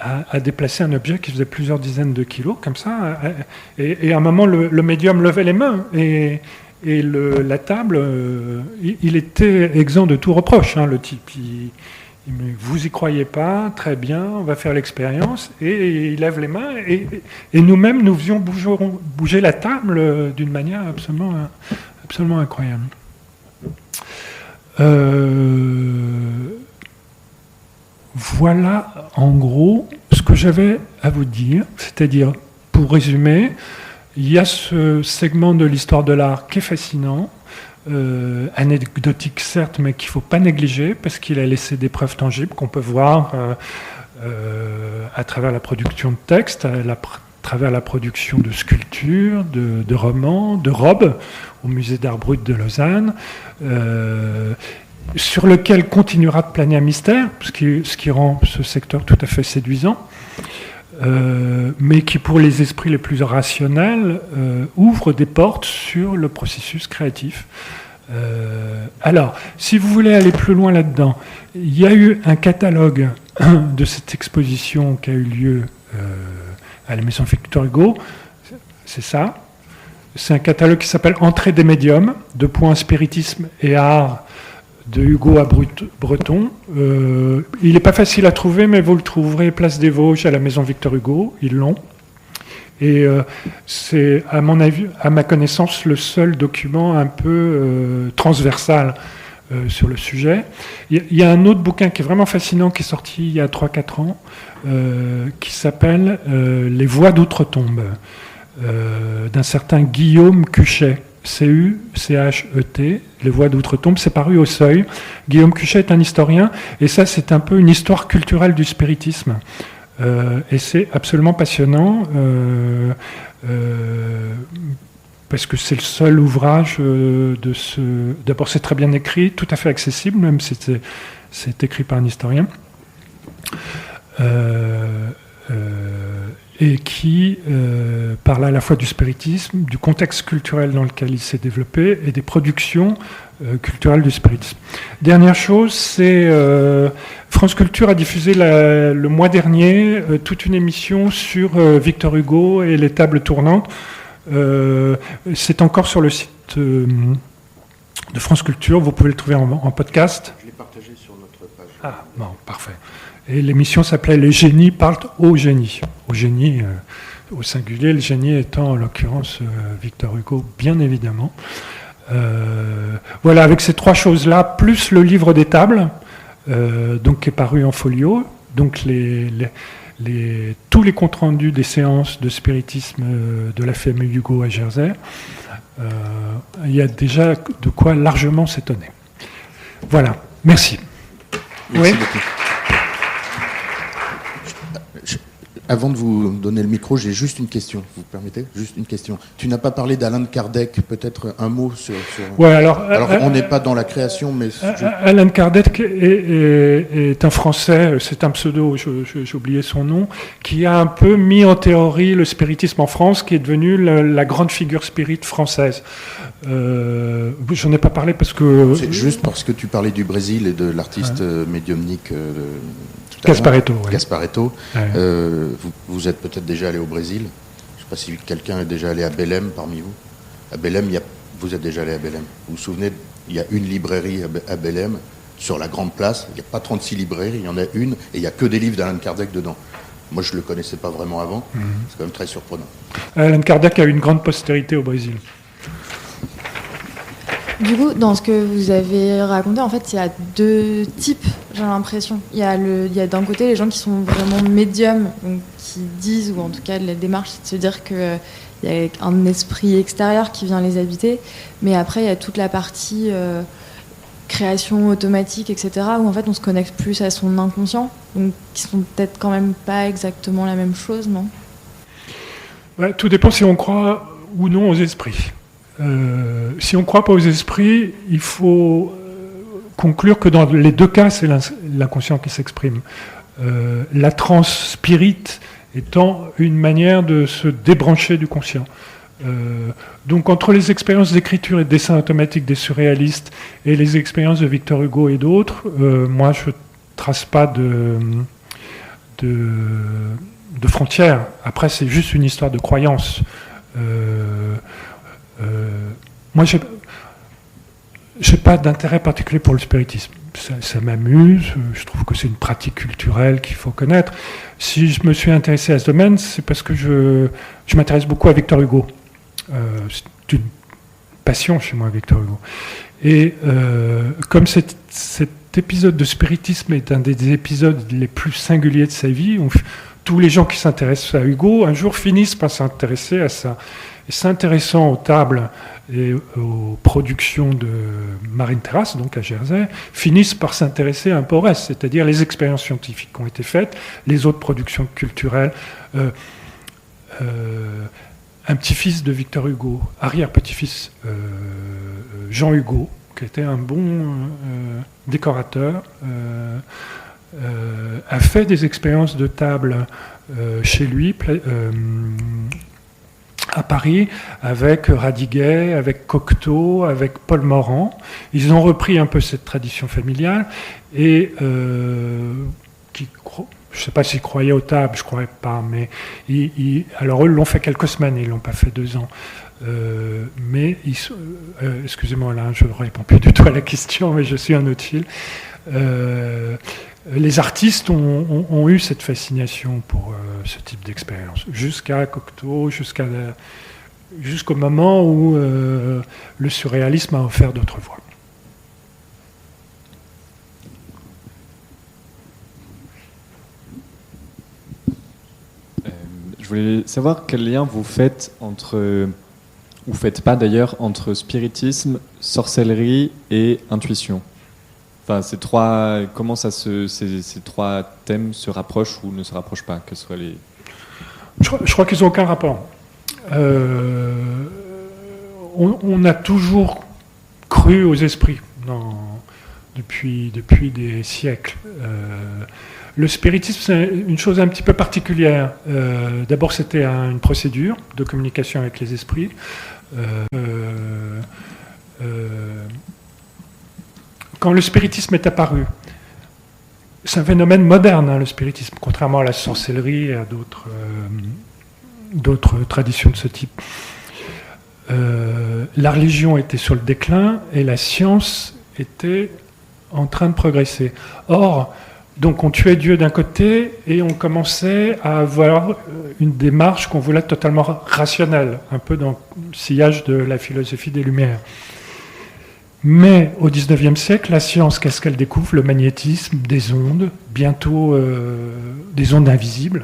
à déplacer un objet qui faisait plusieurs dizaines de kilos, comme ça, et à un moment, le médium levait les mains, et la table, il était exempt de tout reproche, le type. Il me dit, vous y croyez pas, très bien, on va faire l'expérience, et il lève les mains, et nous-mêmes, nous faisions bouger la table d'une manière absolument incroyable. Voilà, en gros, ce que j'avais à vous dire, c'est-à-dire, pour résumer, il y a ce segment de l'histoire de l'art qui est fascinant, anecdotique certes, mais qu'il ne faut pas négliger, parce qu'il a laissé des preuves tangibles qu'on peut voir à travers la production de textes, à travers la production de sculptures, de romans, de robes, au musée d'art brut de Lausanne, sur lequel continuera de planer un mystère, ce qui rend ce secteur tout à fait séduisant, mais qui, pour les esprits les plus rationnels, ouvre des portes sur le processus créatif. Alors, si vous voulez aller plus loin là-dedans, il y a eu un catalogue de cette exposition qui a eu lieu à la Maison Victor Hugo, c'est ça. C'est un catalogue qui s'appelle Entrée des médiums, spiritisme et art, de Hugo à Breton. Il n'est pas facile à trouver, mais vous le trouverez place des Vosges à la Maison Victor Hugo, ils l'ont. Et c'est, à mon avis, à ma connaissance, le seul document un peu transversal sur le sujet. Il y a un autre bouquin qui est vraiment fascinant, qui est sorti il y a 3-4 ans, qui s'appelle Les Voix d'outre-tombe, d'un certain Guillaume Cuchet, C-U-C-H-E-T, Les Voix d'outre-tombe, c'est paru au Seuil. Guillaume Cuchet est un historien, et ça, c'est un peu une histoire culturelle du spiritisme. Et c'est absolument passionnant, parce que c'est le seul ouvrage de ce... D'abord, c'est très bien écrit, tout à fait accessible, même si c'est écrit par un historien. Et qui parle à la fois du spiritisme, du contexte culturel dans lequel il s'est développé et des productions culturelles du spiritisme. Dernière chose, c'est France Culture a diffusé le mois dernier toute une émission sur Victor Hugo et les tables tournantes. C'est encore sur le site de France Culture, vous pouvez le trouver en podcast. Je l'ai partagé sur notre page. Ah, bon, parfait. Et l'émission s'appelait « Les génies parlent au génie ». Au génie, au singulier, le génie étant en l'occurrence Victor Hugo, bien évidemment. Voilà, avec ces trois choses-là, plus le livre des tables, donc qui est paru en folio, donc tous les comptes rendus des séances de spiritisme de la FMU Hugo à Jersey, il y a déjà de quoi largement s'étonner. Voilà, merci. Merci beaucoup. Avant de vous donner le micro, j'ai juste une question, vous permettez ? Juste une question. Tu n'as pas parlé d'Alan Kardec, peut-être un mot sur... Ouais, alors on n'est pas dans la création, mais... Alan Kardec est un Français, c'est un pseudo, j'ai oublié son nom, qui a un peu mis en théorie le spiritisme en France, qui est devenu la grande figure spirit française. J'en ai pas parlé parce que... C'est juste parce que tu parlais du Brésil et de l'artiste médiumnique... Gasparetto. Ouais. Gasparetto. Ouais. Vous êtes peut-être déjà allé au Brésil. Je ne sais pas si quelqu'un est déjà allé à Belém parmi vous. À Belém, vous êtes déjà allé à Belém. Vous vous souvenez, il y a une librairie à Belém, sur la grande place. Il n'y a pas 36 librairies, il y en a une, et il n'y a que des livres d'Alan Kardec dedans. Moi, je ne le connaissais pas vraiment avant. C'est quand même très surprenant. Alan Kardec a une grande postérité au Brésil. Du coup, dans ce que vous avez raconté, en fait, il y a deux types, j'ai l'impression. Il y a d'un côté les gens qui sont vraiment médiums, donc qui disent, ou en tout cas la démarche, c'est de se dire qu'il y a un esprit extérieur qui vient les habiter. Mais après, il y a toute la partie création automatique, etc., où en fait on se connecte plus à son inconscient, donc qui sont peut-être quand même pas exactement la même chose, non ? Ouais, tout dépend si on croit ou non aux esprits. Si on ne croit pas aux esprits, il faut conclure que dans les deux cas, c'est l'inconscient qui s'exprime. La transe spirit étant une manière de se débrancher du conscient. Donc entre les expériences d'écriture et de dessin automatique des surréalistes et les expériences de Victor Hugo et d'autres, moi je ne trace pas de frontières. Après, c'est juste une histoire de croyance. Moi, j'ai pas d'intérêt particulier pour le spiritisme. Ça m'amuse, je trouve que c'est une pratique culturelle qu'il faut connaître. Si je me suis intéressé à ce domaine, c'est parce que je m'intéresse beaucoup à Victor Hugo. C'est une passion chez moi, Victor Hugo. Et comme cet épisode de spiritisme est un des épisodes les plus singuliers de sa vie, tous les gens qui s'intéressent à Hugo, un jour finissent par s'intéresser à ça. Et s'intéressant aux tables et aux productions de Marine Terrasse, donc à Jersey, finissent par s'intéresser un peu au reste, c'est-à-dire les expériences scientifiques qui ont été faites, les autres productions culturelles. Un petit-fils de Victor Hugo, arrière-petit-fils Jean Hugo, qui était un bon décorateur, a fait des expériences de table chez lui, à Paris, avec Radiguet, avec Cocteau, avec Paul Morand. Ils ont repris un peu cette tradition familiale et je ne sais pas s'ils croyaient aux tables, je ne croyais pas, mais alors eux l'ont fait quelques semaines, ils ne l'ont pas fait 2 ans. Mais excusez-moi, là, je ne réponds plus du tout à la question, mais je suis un autre fil. les artistes ont eu cette fascination pour ce type d'expérience, jusqu'à Cocteau, jusqu'au moment où le surréalisme a offert d'autres voies. Je voulais savoir quel lien vous faites ou faites pas d'ailleurs, entre spiritisme, sorcellerie et intuition. Enfin, comment ces trois thèmes se rapprochent ou ne se rapprochent pas? Quels seraient les... Je crois qu'ils n'ont aucun rapport. On a toujours cru aux esprits depuis des siècles. Le spiritisme, c'est une chose un petit peu particulière. D'abord, c'était une procédure de communication avec les esprits. Quand le spiritisme est apparu, c'est un phénomène moderne, hein, le spiritisme, contrairement à la sorcellerie et à d'autres traditions de ce type. La religion était sur le déclin et la science était en train de progresser. Or, donc on tuait Dieu d'un côté et on commençait à avoir une démarche qu'on voulait totalement rationnelle, un peu dans le sillage de la philosophie des Lumières. Mais au XIXe siècle, la science, qu'est-ce qu'elle découvre? Le magnétisme, des ondes, bientôt des ondes invisibles.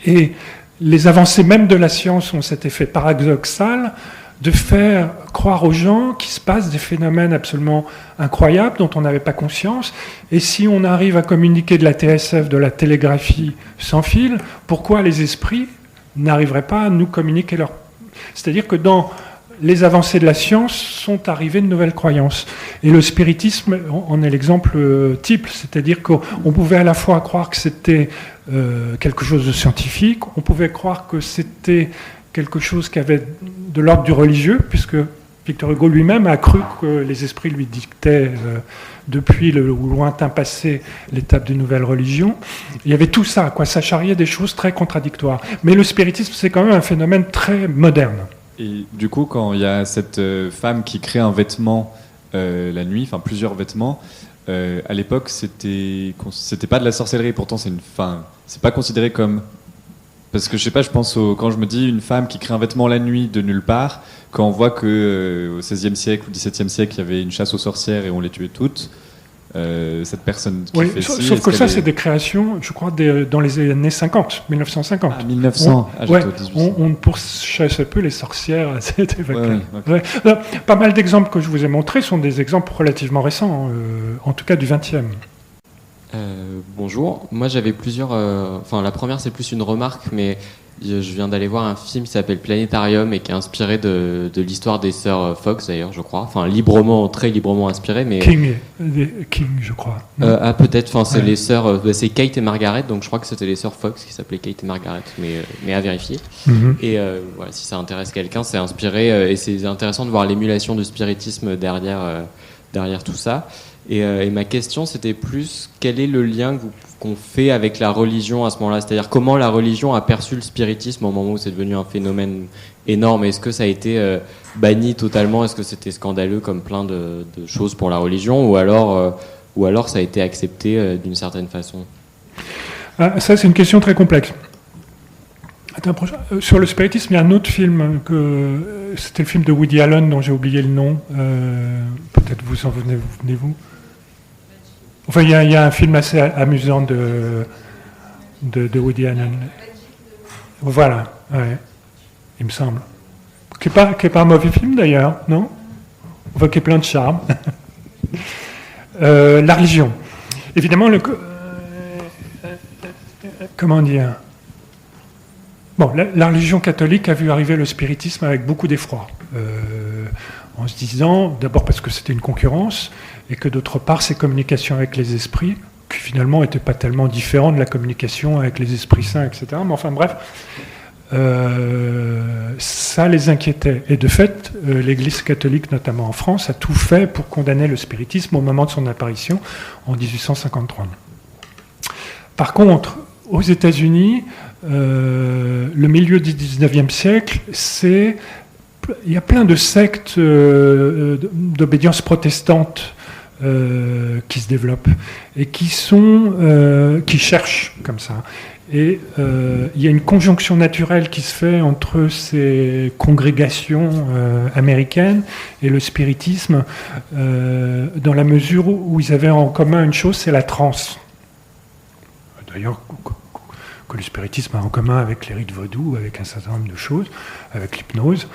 Et les avancées même de la science ont cet effet paradoxal de faire croire aux gens qu'il se passe des phénomènes absolument incroyables dont on n'avait pas conscience. Et si on arrive à communiquer de la TSF, de la télégraphie sans fil, pourquoi les esprits n'arriveraient pas à nous communiquer leur... C'est-à-dire que dans les avancées de la science sont arrivées de nouvelles croyances. Et le spiritisme en est l'exemple type, c'est-à-dire qu'on pouvait à la fois croire que c'était quelque chose de scientifique, on pouvait croire que c'était quelque chose qui avait de l'ordre du religieux, puisque Victor Hugo lui-même a cru que les esprits lui dictaient depuis le lointain passé l'étape d'une nouvelle religion. Il y avait tout ça, quoi, ça charriait des choses très contradictoires. Mais le spiritisme, c'est quand même un phénomène très moderne. Et du coup, quand il y a cette femme qui crée un vêtement la nuit, enfin plusieurs vêtements, à l'époque, c'était pas de la sorcellerie. Pourtant, c'est pas considéré comme... Parce que je sais pas, je pense quand je me dis une femme qui crée un vêtement la nuit de nulle part, quand on voit que au XVIe siècle ou XVIIe siècle, il y avait une chasse aux sorcières et on les tuait toutes, cette personne qui fait ci... Sauf que ça, c'est des créations, je crois, dans les années 50, 1950. Ah, 1900, on ne pourchassait peu les sorcières à cette époque-là. Ouais, okay. Pas mal d'exemples que je vous ai montrés sont des exemples relativement récents, en tout cas du XXe. Bonjour, moi j'avais plusieurs... la première c'est plus une remarque, mais je viens d'aller voir un film qui s'appelle Planétarium et qui est inspiré de l'histoire des sœurs Fox d'ailleurs, je crois. Enfin, très librement inspiré, mais... King, je crois. Peut-être, c'est les sœurs... c'est Kate et Margaret, donc je crois que c'était les sœurs Fox qui s'appelaient Kate et Margaret, mais à vérifier. Mm-hmm. Et voilà, si ça intéresse quelqu'un, c'est inspiré, et c'est intéressant de voir l'émulation du spiritisme derrière tout ça. Et ma question, c'était plus, quel est le lien qu'on fait avec la religion à ce moment-là? C'est-à-dire, comment la religion a perçu le spiritisme au moment où c'est devenu un phénomène énorme? Est-ce que ça a été banni totalement? Est-ce que c'était scandaleux comme plein de choses pour la religion? Ou alors ça a été accepté d'une certaine façon? Ça, c'est une question très complexe. Sur le spiritisme, il y a un autre film, c'était le film de Woody Allen dont j'ai oublié le nom. Peut-être vous en venez-vous. Enfin, il y a un film assez amusant de Woody Allen. Voilà, ouais, il me semble. Qui n'est pas un mauvais film d'ailleurs, non? Enfin, qui est plein de charme. La religion. Évidemment, comment dire? Bon, la religion catholique a vu arriver le spiritisme avec beaucoup d'effroi, en se disant, d'abord parce que c'était une concurrence, et que d'autre part, ces communications avec les esprits, qui finalement n'étaient pas tellement différentes de la communication avec les esprits saints, etc. Mais enfin bref, ça les inquiétait. Et de fait, l'Église catholique, notamment en France, a tout fait pour condamner le spiritisme au moment de son apparition, en 1853. Par contre, aux États-Unis, le milieu du XIXe siècle, il y a plein de sectes d'obédience protestante qui se développent et qui cherchent comme ça. Et il y a une conjonction naturelle qui se fait entre ces congrégations américaines et le spiritisme, dans la mesure où ils avaient en commun une chose, c'est la transe. D'ailleurs, que le spiritisme a en commun avec les rites vaudous, avec un certain nombre de choses, avec l'hypnose.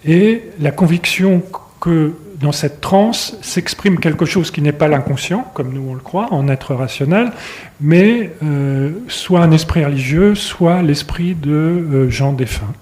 Et la conviction que dans cette transe s'exprime quelque chose qui n'est pas l'inconscient, comme nous on le croit, en être rationnel, mais soit un esprit religieux, soit l'esprit de gens défunts.